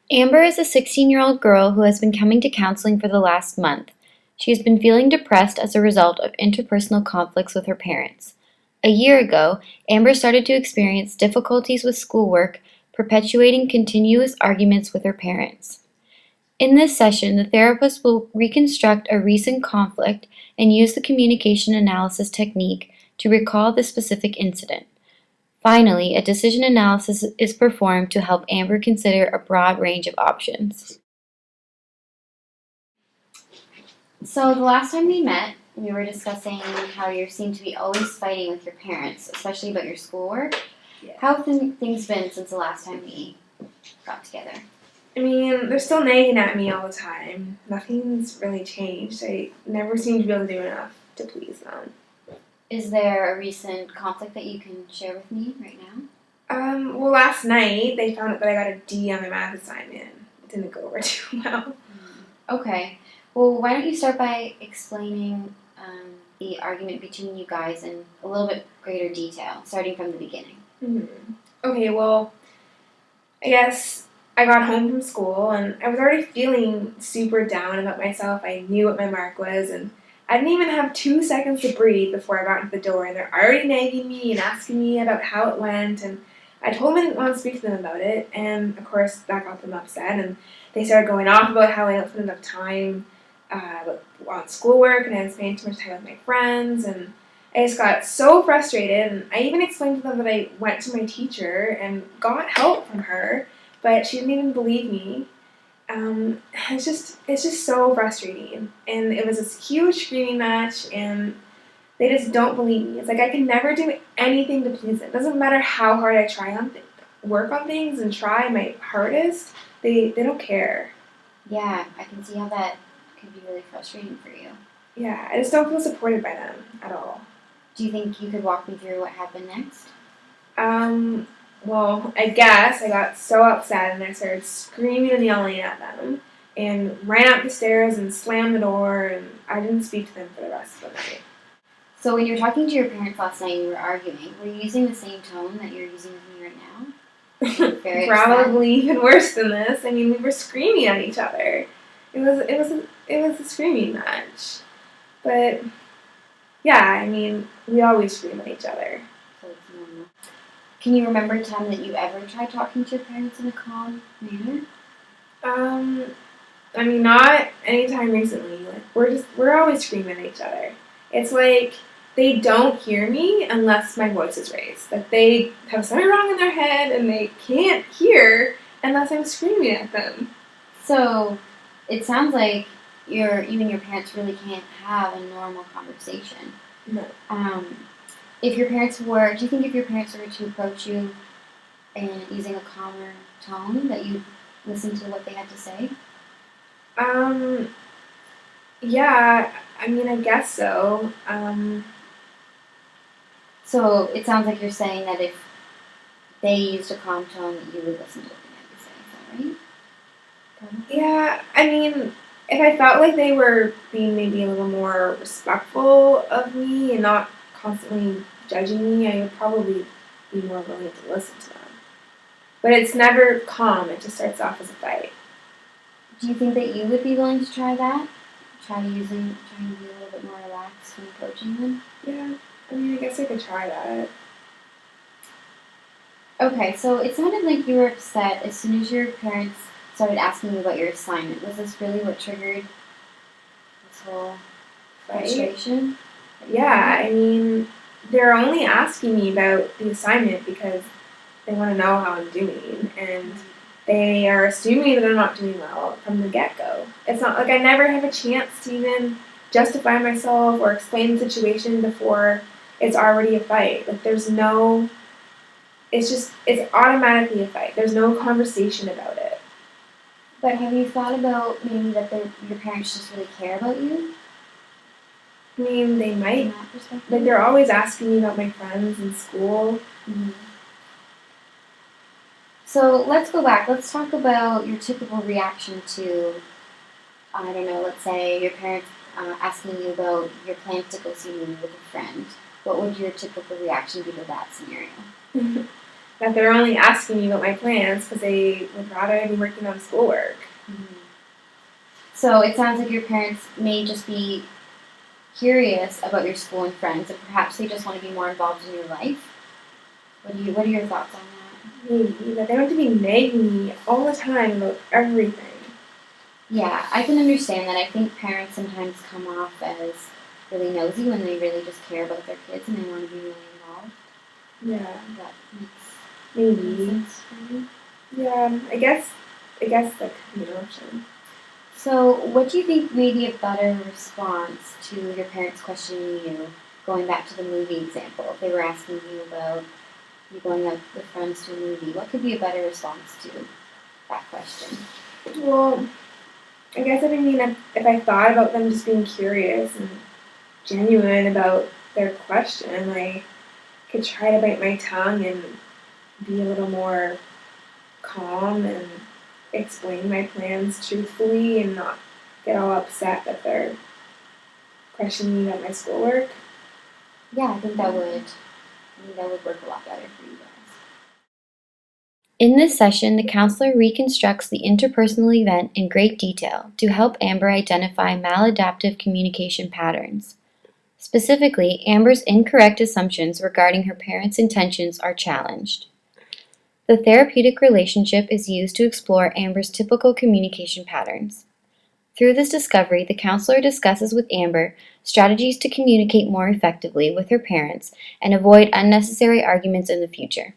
Amber is a 16-year-old girl who has been coming to counseling for the last month. She has been feeling depressed as a result of interpersonal conflicts with her parents. A year ago, Amber started to experience difficulties with schoolwork, perpetuating continuous arguments with her parents. In this session, the therapist will reconstruct a recent conflict and use the communication analysis technique to recall the specific incident. Finally, a decision analysis is performed to help Amber consider a broad range of options. So the last time we met, we were discussing how you seem to be always fighting with your parents, especially about your schoolwork. Yeah. How have things been since the last time we got together? I mean, they're still nagging at me all the time. Nothing's really changed. I never seem to be able to do enough to please them. Is there a recent conflict that you can share with me right now? Well, last night they found out that I got a D on my math assignment. It didn't go over too well. Okay. Well, why don't you start by explaining the argument between you guys in a little bit greater detail, starting from the beginning. Okay, well, I guess I got home from school and I was already feeling super down about myself. I knew what my mark was, and I didn't even have 2 seconds to breathe before I got into the door, and they're already nagging me and asking me about how it went, and I told them I didn't want to speak to them about it, and of course that got them upset, and they started going off about how I don't spend enough time on schoolwork, and I was spending too much time with my friends, and I just got so frustrated, and I even explained to them that I went to my teacher and got help from her, but she didn't even believe me. It's just so frustrating, and it was this huge screaming match, and they just don't believe me. It's like I can never do anything to please them. It doesn't matter how hard I try on work on things and try my hardest. They don't care. Yeah, I can see how that could be really frustrating for you. Yeah, I just don't feel supported by them at all. Do you think you could walk me through what happened next? Well, I guess I got so upset and I started screaming and yelling at them and ran up the stairs and slammed the door, and I didn't speak to them for the rest of the night. So when you were talking to your parents last night and you were arguing, were you using the same tone that you're using with me right now? Very Probably even worse than this. I mean, we were screaming at each other. It was a screaming match. But yeah, I mean, we always scream at each other. So it's normal. Can you remember a time that you ever tried talking to your parents in a calm manner? I mean, not anytime recently. Like we're always screaming at each other. It's like they don't hear me unless my voice is raised. Like they have something wrong in their head and they can't hear unless I'm screaming at them. So it sounds like you and your parents really can't have a normal conversation. No. Do you think if your parents were to approach you and using a calmer tone, that you'd listen to what they had to say? Yeah, I mean, I guess so. So it sounds like you're saying that if they used a calm tone, that you would listen to what they had to say. Is that right? Yeah, I mean, if I felt like they were being maybe a little more respectful of me and not constantly judging me, I would probably be more willing to listen to them. But it's never calm, it just starts off as a fight. Do you think that you would be willing to try that? Trying to be a little bit more relaxed when approaching them? Yeah, I mean, I guess I could try that. Okay, so it sounded like you were upset as soon as your parents started asking you about your assignment. Was this really what triggered this whole frustration? Yeah, I mean, they're only asking me about the assignment because they want to know how I'm doing, and they are assuming that I'm not doing well from the get-go. It's not like I never have a chance to even justify myself or explain the situation before it's already a fight. Like, it's automatically a fight. There's no conversation about it. But have you thought about maybe that your parents just really care about you? I mean, they might. From that perspective? Like, they're always asking me about my friends in school. Mm-hmm. So let's go back. Let's talk about your typical reaction to, I don't know, let's say your parents asking you about your plans to go see a movie with a friend. What would your typical reaction be to that scenario? that they're only asking me about my plans because they would rather I be working on schoolwork. Mm-hmm. So it sounds like your parents may just be curious about your school and friends, and perhaps they just want to be more involved in your life. What are your thoughts on that? Maybe, but they don't have to be nagging me all the time about everything. Yeah, I can understand that. I think parents sometimes come off as really nosy when they really just care about their kids and they want to be really involved. Yeah, That makes maybe. sense for me. Yeah, I guess that could be an option. So, what do you think may be a better response to your parents questioning you, going back to the movie example? If they were asking you about you going out with friends to a movie, what could be a better response to that question? Well, I guess if I thought about them just being curious and genuine about their question, I could try to bite my tongue and be a little more calm and explain my plans truthfully and not get all upset that they're questioning me about my schoolwork. Yeah, I think that would work a lot better for you guys. In this session, the counselor reconstructs the interpersonal event in great detail to help Amber identify maladaptive communication patterns. Specifically, Amber's incorrect assumptions regarding her parents' intentions are challenged. The therapeutic relationship is used to explore Amber's typical communication patterns. Through this discovery, the counselor discusses with Amber strategies to communicate more effectively with her parents and avoid unnecessary arguments in the future.